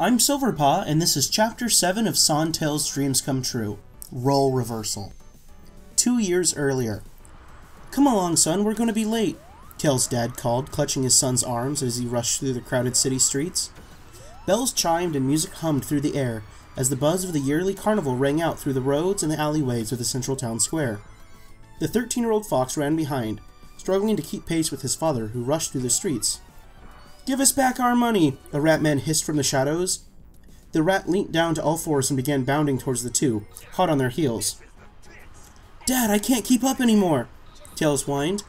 I'm Silverpaw, and this is Chapter 7 of Son Tails' Dreams Come True. Role Reversal. 2 years earlier. "Come along, son, we're going to be late," Tails' dad called, clutching his son's arms as he rushed through the crowded city streets. Bells chimed and music hummed through the air as the buzz of the yearly carnival rang out through the roads and the alleyways of the central town square. The 13-year-old fox ran behind, struggling to keep pace with his father, who rushed through the streets. "Give us back our money!" a rat man hissed from the shadows. The rat leaped down to all fours and began bounding towards the two, hot on their heels. "Dad, I can't keep up anymore!" Tails whined.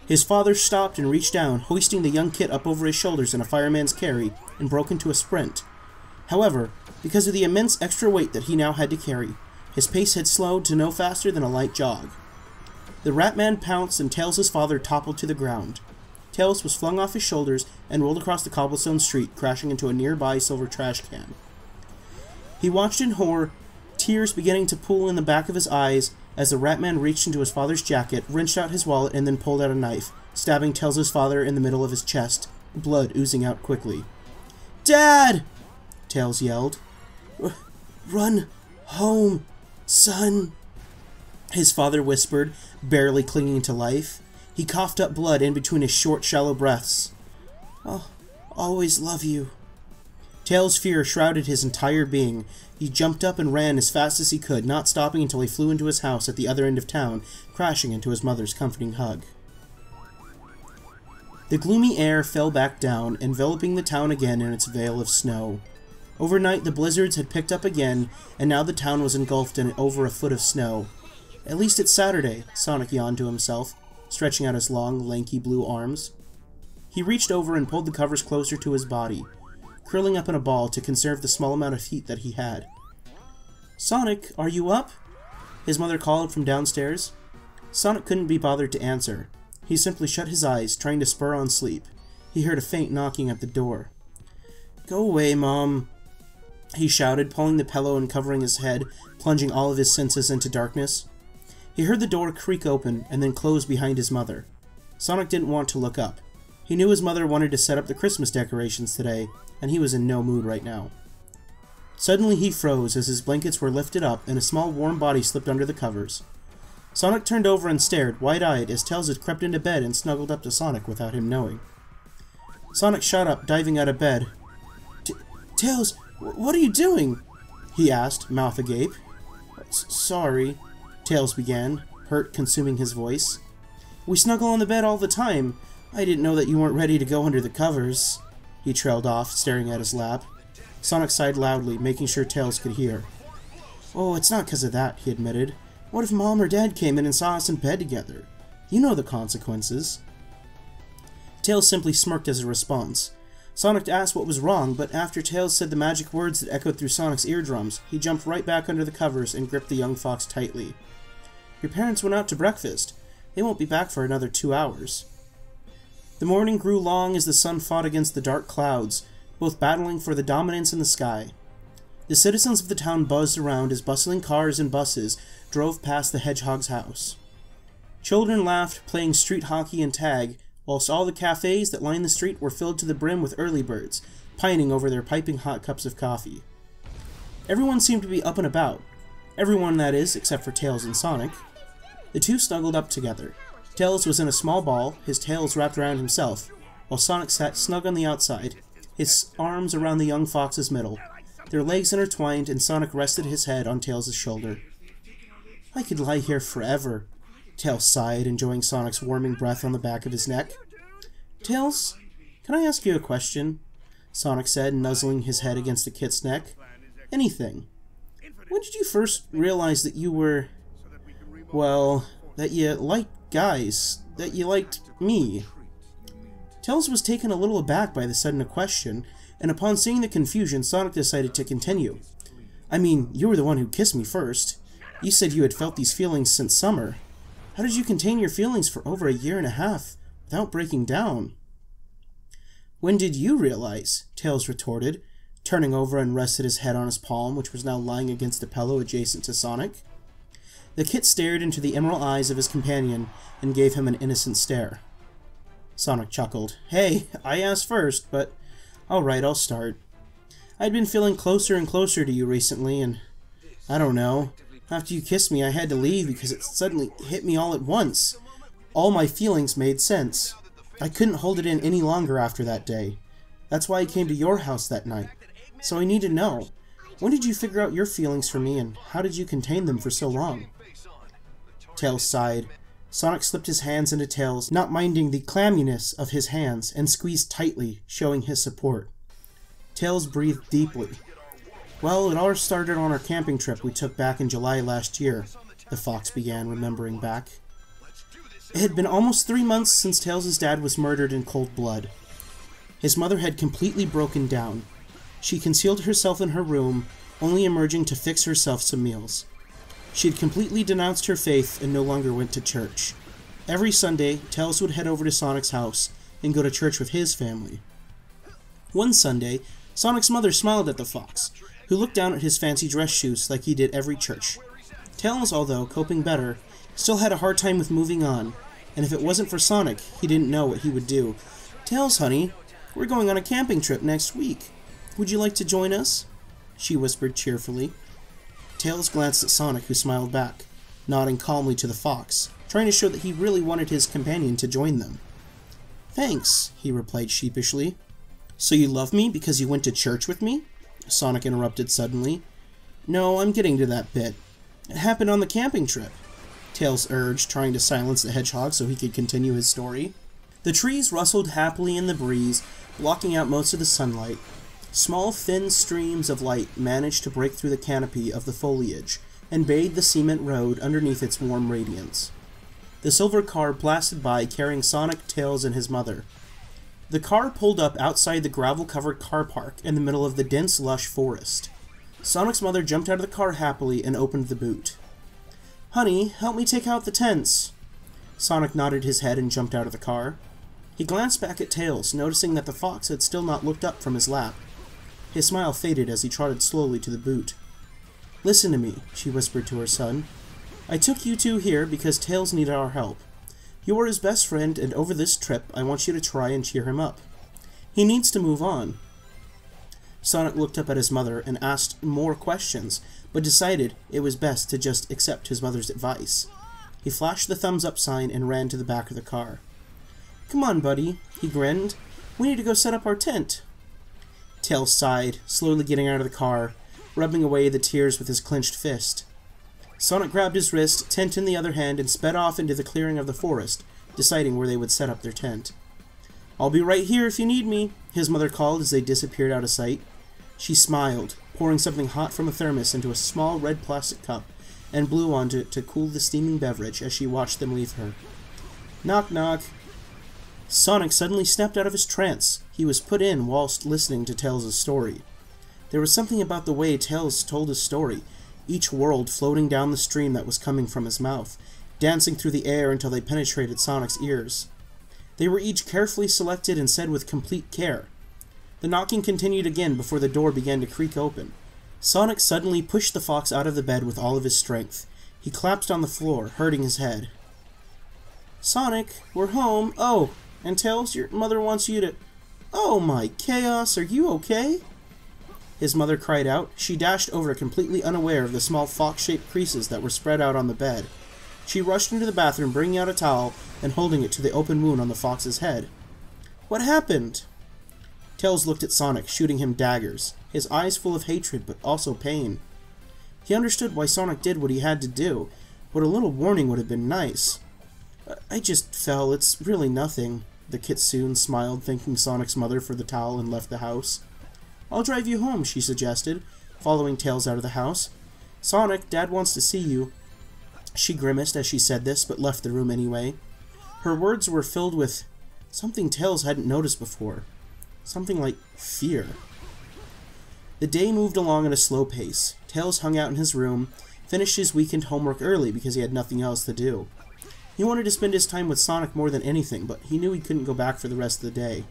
His father stopped and reached down, hoisting the young kit up over his shoulders in a fireman's carry, and broke into a sprint. However, because of the immense extra weight that he now had to carry, his pace had slowed to no faster than a light jog. The rat man pounced and Tails' father toppled to the ground. Tails was flung off his shoulders and rolled across the cobblestone street, crashing into a nearby silver trash can. He watched in horror, tears beginning to pool in the back of his eyes as the rat man reached into his father's jacket, wrenched out his wallet, and then pulled out a knife, stabbing Tails' father in the middle of his chest, blood oozing out quickly. "Dad!" Tails yelled. "Run home, son," his father whispered, barely clinging to life. He coughed up blood in between his short, shallow breaths. "I'll always love you." Tails' fear shrouded his entire being. He jumped up and ran as fast as he could, not stopping until he flew into his house at the other end of town, crashing into his mother's comforting hug. The gloomy air fell back down, enveloping the town again in its veil of snow. Overnight, the blizzards had picked up again, and now the town was engulfed in over a foot of snow. "At least it's Saturday," Sonic yawned to himself, stretching out his long, lanky blue arms. He reached over and pulled the covers closer to his body, curling up in a ball to conserve the small amount of heat that he had. "Sonic, are you up?" his mother called from downstairs. Sonic couldn't be bothered to answer. He simply shut his eyes, trying to spur on sleep. He heard a faint knocking at the door. "Go away, Mom," he shouted, pulling the pillow and covering his head, plunging all of his senses into darkness. He heard the door creak open and then close behind his mother. Sonic didn't want to look up. He knew his mother wanted to set up the Christmas decorations today, and he was in no mood right now. Suddenly he froze as his blankets were lifted up and a small warm body slipped under the covers. Sonic turned over and stared, wide-eyed, as Tails had crept into bed and snuggled up to Sonic without him knowing. Sonic shot up, diving out of bed. "Tails, what are you doing?" he asked, mouth agape. "Sorry," Tails began, hurt consuming his voice. "We snuggle on the bed all the time. I didn't know that you weren't ready to go under the covers," he trailed off, staring at his lap. Sonic sighed loudly, making sure Tails could hear. "Oh, it's not because of that," he admitted. "What if Mom or Dad came in and saw us in bed together? You know the consequences." Tails simply smirked as a response. Sonic asked what was wrong, but after Tails said the magic words that echoed through Sonic's eardrums, he jumped right back under the covers and gripped the young fox tightly. "Your parents went out to breakfast. They won't be back for another 2 hours." The morning grew long as the sun fought against the dark clouds, both battling for the dominance in the sky. The citizens of the town buzzed around as bustling cars and buses drove past the hedgehog's house. Children laughed, playing street hockey and tag, whilst all the cafes that lined the street were filled to the brim with early birds, pining over their piping hot cups of coffee. Everyone seemed to be up and about. Everyone, that is, except for Tails and Sonic. The two snuggled up together. Tails was in a small ball, his tails wrapped around himself, while Sonic sat snug on the outside, his arms around the young fox's middle. Their legs intertwined, and Sonic rested his head on Tails' shoulder. "I could lie here forever," Tails sighed, enjoying Sonic's warming breath on the back of his neck. "Tails, can I ask you a question?" Sonic said, nuzzling his head against the kit's neck. "Anything. When did you first realize that you were... well, that you liked guys, that you liked me?" Tails was taken a little aback by the sudden question, and upon seeing the confusion, Sonic decided to continue. "I mean, you were the one who kissed me first. You said you had felt these feelings since summer. How did you contain your feelings for over a year and a half without breaking down?" "When did you realize?" Tails retorted, turning over and rested his head on his palm, which was now lying against a pillow adjacent to Sonic. The kit stared into the emerald eyes of his companion and gave him an innocent stare. Sonic chuckled. "Hey, I asked first, but alright, I'll start. I'd been feeling closer and closer to you recently, and I don't know. After you kissed me, I had to leave because it suddenly hit me all at once. All my feelings made sense. I couldn't hold it in any longer after that day. That's why I came to your house that night. So I need to know, when did you figure out your feelings for me, and how did you contain them for so long? Tails sighed. Sonic slipped his hands into Tails, not minding the clamminess of his hands, and squeezed tightly, showing his support. Tails breathed deeply. Well, it all started on our camping trip we took back in July last year, the fox began, remembering back. It had been almost 3 months since Tails' dad was murdered in cold blood. His mother had completely broken down. She concealed herself in her room, only emerging to fix herself some meals. She had completely denounced her faith and no longer went to church. Every Sunday, Tails would head over to Sonic's house and go to church with his family. One Sunday, Sonic's mother smiled at the fox, who looked down at his fancy dress shoes like he did every church. Tails, although coping better, still had a hard time with moving on, and if it wasn't for Sonic, he didn't know what he would do. "Tails, honey, we're going on a camping trip next week. Would you like to join us?" she whispered cheerfully. Tails glanced at Sonic, who smiled back, nodding calmly to the fox, trying to show that he really wanted his companion to join them. "Thanks," he replied sheepishly. "So you love me because you went to church with me?" Sonic interrupted suddenly. "No, I'm getting to that bit. It happened on the camping trip," Tails urged, trying to silence the hedgehog so he could continue his story. The trees rustled happily in the breeze, blocking out most of the sunlight. Small, thin streams of light managed to break through the canopy of the foliage and bathe the cement road underneath its warm radiance. The silver car blasted by, carrying Sonic, Tails, and his mother. The car pulled up outside the gravel-covered car park in the middle of the dense, lush forest. Sonic's mother jumped out of the car happily and opened the boot. "Honey, help me take out the tents." Sonic nodded his head and jumped out of the car. He glanced back at Tails, noticing that the fox had still not looked up from his lap. His smile faded as he trotted slowly to the boot. "Listen to me," she whispered to her son. "I took you two here because Tails needed our help. You are his best friend, and over this trip, I want you to try and cheer him up. He needs to move on." Sonic looked up at his mother and asked more questions, but decided it was best to just accept his mother's advice. He flashed the thumbs-up sign and ran to the back of the car. "Come on, buddy," he grinned. "We need to go set up our tent." Tails sighed, slowly getting out of the car, rubbing away the tears with his clenched fist. Sonic grabbed his wrist, tent in the other hand, and sped off into the clearing of the forest, deciding where they would set up their tent. "I'll be right here if you need me," his mother called as they disappeared out of sight. She smiled, pouring something hot from a thermos into a small red plastic cup, and blew onto it to cool the steaming beverage as she watched them leave her. Knock, knock. Sonic suddenly snapped out of his trance. He was put in whilst listening to Tails' story. There was something about the way Tails told his story, each world floating down the stream that was coming from his mouth, dancing through the air until they penetrated Sonic's ears. They were each carefully selected and said with complete care. The knocking continued again before the door began to creak open. Sonic suddenly pushed the fox out of the bed with all of his strength. He collapsed on the floor, hurting his head. "Sonic, we're home. Oh, and Tails, your mother wants you to... Oh my chaos, are you okay?" His mother cried out. She dashed over, completely unaware of the small fox-shaped creases that were spread out on the bed. She rushed into the bathroom, bringing out a towel and holding it to the open wound on the fox's head. "What happened?" Tails looked at Sonic, shooting him daggers, his eyes full of hatred but also pain. He understood why Sonic did what he had to do, but a little warning would have been nice. "I just fell. It's really nothing." The kitsune smiled, thanking Sonic's mother for the towel, and left the house. "I'll drive you home," she suggested, following Tails out of the house. "Sonic, Dad wants to see you." She grimaced as she said this, but left the room anyway. Her words were filled with something Tails hadn't noticed before. Something like fear. The day moved along at a slow pace. Tails hung out in his room, finished his weekend homework early because he had nothing else to do. He wanted to spend his time with Sonic more than anything, but he knew he couldn't go back for the rest of the day.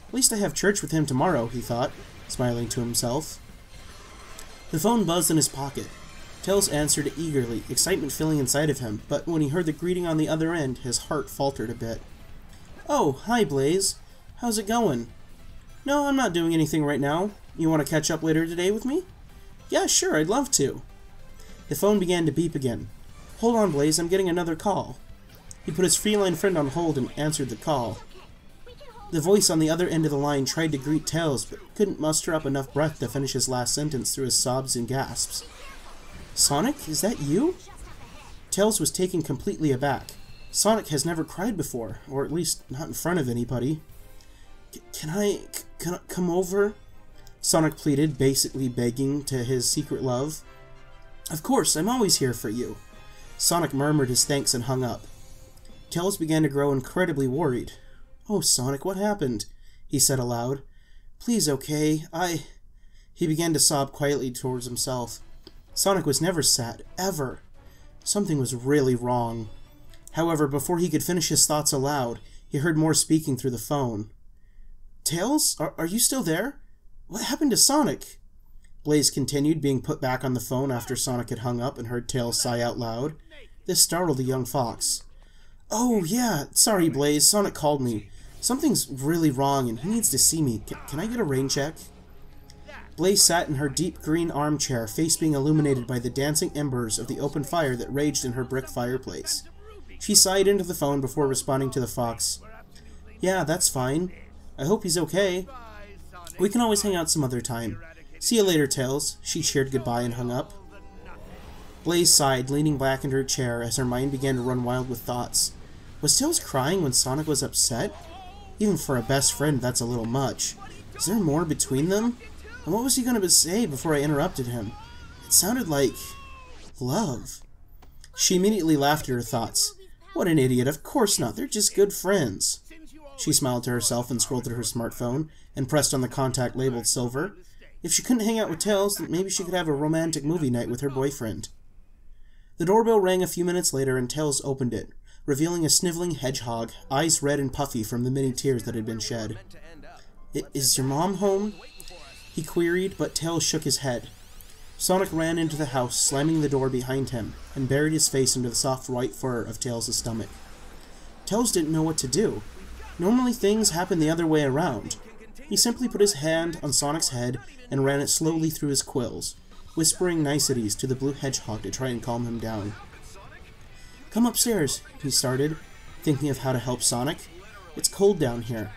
"At least I have church with him tomorrow," he thought, smiling to himself. The phone buzzed in his pocket. Tails answered it eagerly, excitement filling inside of him, but when he heard the greeting on the other end, his heart faltered a bit. "Oh, hi, Blaze. How's it going?" "No, I'm not doing anything right now. You want to catch up later today with me? Yeah, sure, I'd love to. The phone began to beep again. Hold on, Blaze, I'm getting another call. He put his feline friend on hold and answered the call. The voice on the other end of the line tried to greet Tails, but couldn't muster up enough breath to finish his last sentence through his sobs and gasps. Sonic, is that you? Tails was taken completely aback. Sonic has never cried before, or at least not in front of anybody. Can I come over? Sonic pleaded, basically begging to his secret love. Of course, I'm always here for you. Sonic murmured his thanks and hung up. Tails began to grow incredibly worried. Oh, Sonic, what happened? He said aloud. Please, okay, He began to sob quietly towards himself. Sonic was never sad, ever. Something was really wrong. However, before he could finish his thoughts aloud, he heard more speaking through the phone. Tails? Are you still there? What happened to Sonic? Blaze continued, being put back on the phone after Sonic had hung up and heard Tails sigh out loud. This startled the young fox. Oh, yeah, sorry, Blaze, Sonic called me. Something's really wrong and he needs to see me. Can I get a rain check? Blaze sat in her deep green armchair, face being illuminated by the dancing embers of the open fire that raged in her brick fireplace. She sighed into the phone before responding to the fox. Yeah, that's fine. I hope he's okay. We can always hang out some other time. See you later, Tails. She cheered goodbye and hung up. Blaze sighed, leaning back in her chair as her mind began to run wild with thoughts. Was Tails crying when Sonic was upset? Even for a best friend, that's a little much. Is there more between them? And what was he going to say before I interrupted him? It sounded like... love. She immediately laughed at her thoughts. What an idiot, of course not, they're just good friends. She smiled to herself and scrolled through her smartphone and pressed on the contact labeled Silver. If she couldn't hang out with Tails, then maybe she could have a romantic movie night with her boyfriend. The doorbell rang a few minutes later and Tails opened it, revealing a sniveling hedgehog, eyes red and puffy from the many tears that had been shed. Is your mom home? He queried, but Tails shook his head. Sonic ran into the house, slamming the door behind him, and buried his face into the soft white fur of Tails' stomach. Tails didn't know what to do. Normally things happen the other way around. He simply put his hand on Sonic's head and ran it slowly through his quills, whispering niceties to the blue hedgehog to try and calm him down. Come upstairs, he started, thinking of how to help Sonic. It's cold down here.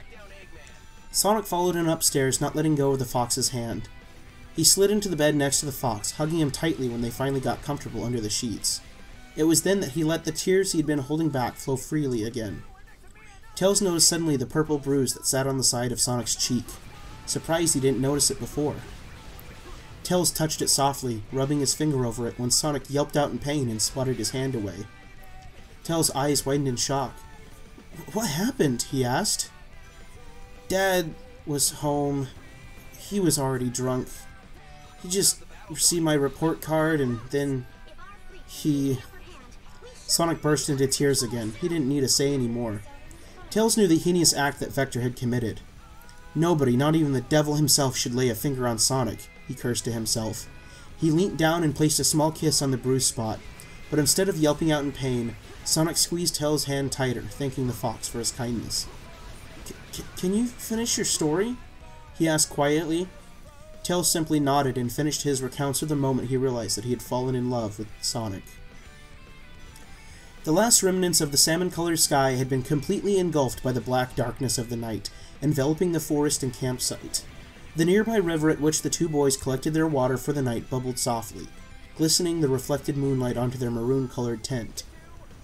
Sonic followed him upstairs, not letting go of the fox's hand. He slid into the bed next to the fox, hugging him tightly when they finally got comfortable under the sheets. It was then that he let the tears he had been holding back flow freely again. Tails noticed suddenly the purple bruise that sat on the side of Sonic's cheek, surprised he didn't notice it before. Tails touched it softly, rubbing his finger over it when Sonic yelped out in pain and swatted his hand away. Tails' eyes widened in shock. What happened? He asked. Dad was home. He was already drunk. He just received my report card and then he... Sonic burst into tears again. He didn't need to say any more. Tails knew the heinous act that Vector had committed. Nobody, not even the devil himself, should lay a finger on Sonic, he cursed to himself. He leant down and placed a small kiss on the bruised spot, but instead of yelping out in pain, Sonic squeezed Tails' hand tighter, thanking the fox for his kindness. Can you finish your story? He asked quietly. Tails simply nodded and finished his recounts of the moment he realized that he had fallen in love with Sonic. The last remnants of the salmon-colored sky had been completely engulfed by the black darkness of the night, enveloping the forest and campsite. The nearby river at which the two boys collected their water for the night bubbled softly, glistening the reflected moonlight onto their maroon-colored tent.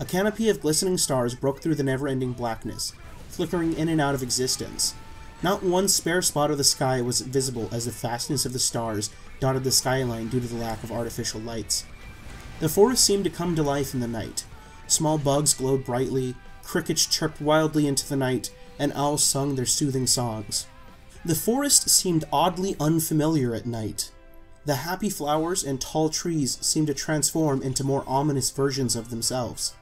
A canopy of glistening stars broke through the never-ending blackness, flickering in and out of existence. Not one spare spot of the sky was visible as the vastness of the stars dotted the skyline due to the lack of artificial lights. The forest seemed to come to life in the night. Small bugs glowed brightly, crickets chirped wildly into the night, and owls sung their soothing songs. The forest seemed oddly unfamiliar at night. The happy flowers and tall trees seemed to transform into more ominous versions of themselves.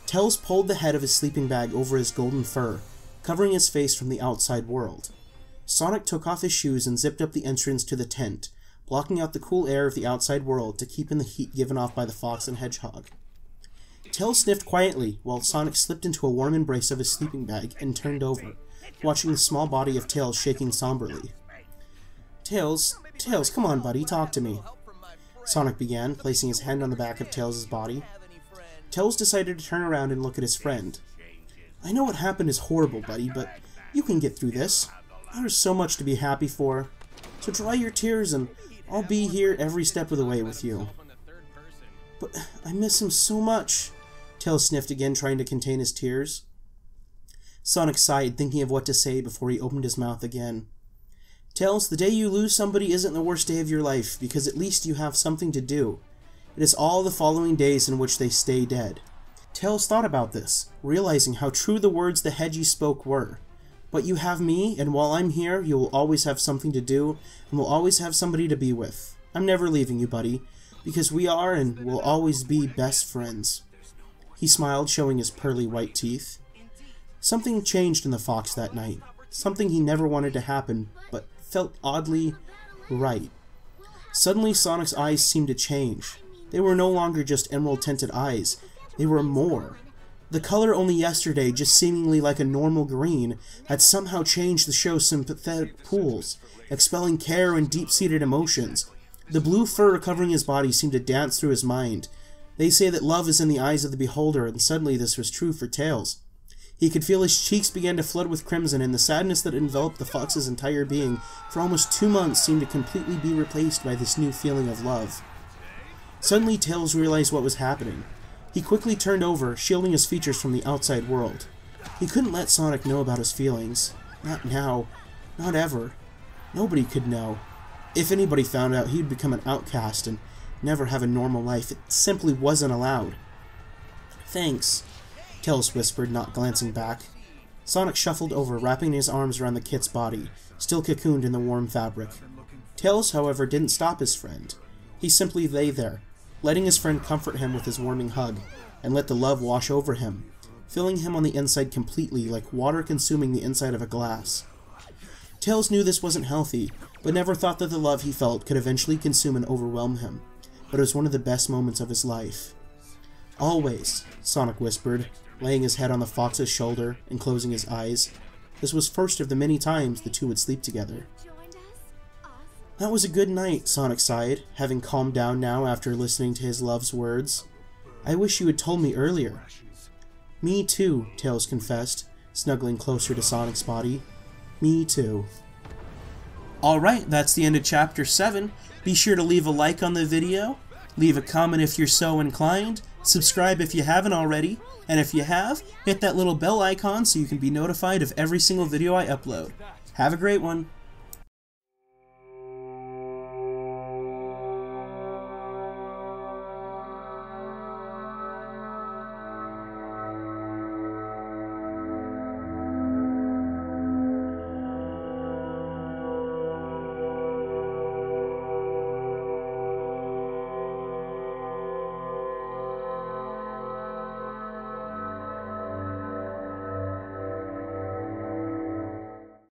Tails pulled the head of his sleeping bag over his golden fur, covering his face from the outside world. Sonic took off his shoes and zipped up the entrance to the tent, blocking out the cool air of the outside world to keep in the heat given off by the fox and hedgehog. Tails sniffed quietly, while Sonic slipped into a warm embrace of his sleeping bag and turned over, watching the small body of Tails shaking somberly. Tails, come on, buddy, talk to me. Sonic began, placing his hand on the back of Tails' body. Tails decided to turn around and look at his friend. I know what happened is horrible, buddy, but you can get through this. There's so much to be happy for. So dry your tears and I'll be here every step of the way with you. But I miss him so much. Tails sniffed again, trying to contain his tears. Sonic sighed, thinking of what to say before he opened his mouth again. Tails, the day you lose somebody isn't the worst day of your life, because at least you have something to do. It is all the following days in which they stay dead. Tails thought about this, realizing how true the words the Hedgie spoke were. But you have me, and while I'm here, you will always have something to do, and will always have somebody to be with. I'm never leaving you, buddy, because we are and will always be best friends. He smiled, showing his pearly white teeth. Something changed in the Fox that night. Something he never wanted to happen, but felt oddly right. Suddenly, Sonic's eyes seemed to change. They were no longer just emerald-tinted eyes. They were more. The color only yesterday, just seemingly like a normal green, had somehow changed the show's sympathetic pools, expelling care and deep-seated emotions. The blue fur covering his body seemed to dance through his mind. They say that love is in the eyes of the beholder, and suddenly this was true for Tails. He could feel his cheeks begin to flood with crimson, and the sadness that enveloped the Fox's entire being for almost 2 months seemed to completely be replaced by this new feeling of love. Suddenly, Tails realized what was happening. He quickly turned over, shielding his features from the outside world. He couldn't let Sonic know about his feelings. Not now. Not ever. Nobody could know. If anybody found out, he'd become an outcast and never have a normal life. It simply wasn't allowed. Thanks, Tails whispered, not glancing back. Sonic shuffled over, wrapping his arms around the kit's body, still cocooned in the warm fabric. Tails, however, didn't stop his friend. He simply lay there, letting his friend comfort him with his warming hug, and let the love wash over him, filling him on the inside completely, like water consuming the inside of a glass. Tails knew this wasn't healthy, but never thought that the love he felt could eventually consume and overwhelm him. But it was one of the best moments of his life. Always, Sonic whispered, laying his head on the Fox's shoulder and closing his eyes. This was first of the many times the two would sleep together. That was a good night, Sonic sighed, having calmed down now after listening to his love's words. I wish you had told me earlier. Me too, Tails confessed, snuggling closer to Sonic's body. Me too. Alright, that's the end of Chapter 7. Be sure to leave a like on the video, leave a comment if you're so inclined, subscribe if you haven't already, and if you have, hit that little bell icon so you can be notified of every single video I upload. Have a great one!